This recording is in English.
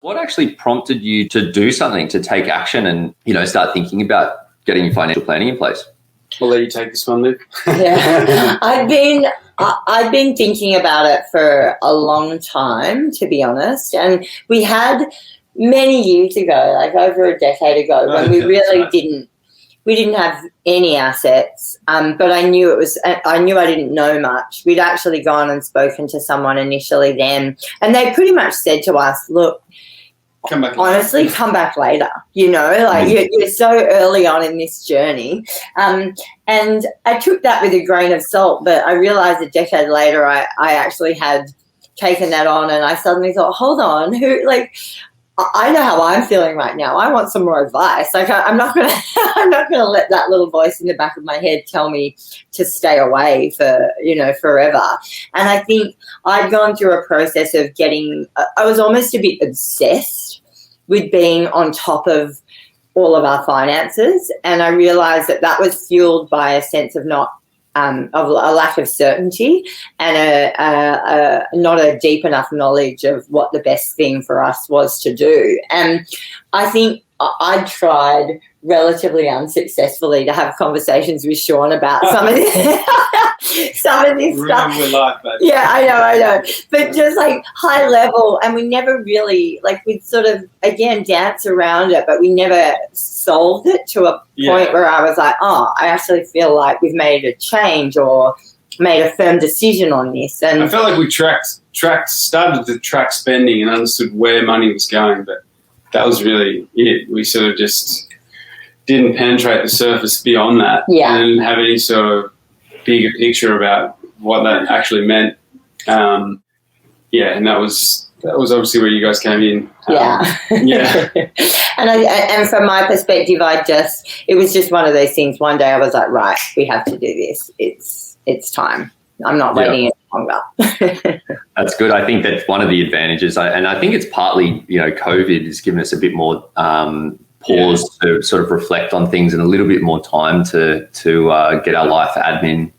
What actually prompted you to do something, to take action and, start thinking about getting your financial planning in place? I'll let you take this one, Luke. Yeah. I've been thinking about it for a long time, to be honest. And we had many years ago, like over a decade ago, when we really didn't have any assets. But I knew I didn't know much. We'd actually gone and spoken to someone initially then, and they pretty much said to us, look, come back later. You're so early on in this journey. And I took that with a grain of salt, but I realized a decade later I actually had taken that on, and I suddenly thought, hold on, I know how I'm feeling right now. I want some more advice. I'm not gonna let that little voice in the back of my head tell me to stay away for forever. And I think I'd gone through a process of I was almost a bit obsessed with being on top of all of our finances, and I realised that was fueled by a sense of of a lack of certainty and not a deep enough knowledge of what the best thing for us was to do. And I think I tried relatively unsuccessfully to have conversations with Sean about some of this stuff. Yeah, I know. But just like high level, and we never really, we'd sort of, again, dance around it, but we never solved it to a point where I was like, oh, I actually feel like we've made a change or made a firm decision on this. And I felt like we started to track spending and understood where money was going, but that was really it. We sort of just didn't penetrate the surface beyond that and have any sort of bigger picture about what that actually meant. And that was obviously where you guys came in. And from my perspective, it was just one of those things. One day I was like, right, we have to do this. It's time. I'm not waiting any longer. That's good. I think that's one of the advantages. And I think it's partly, COVID has given us a bit more pause to sort of reflect on things and a little bit more time to get our life admin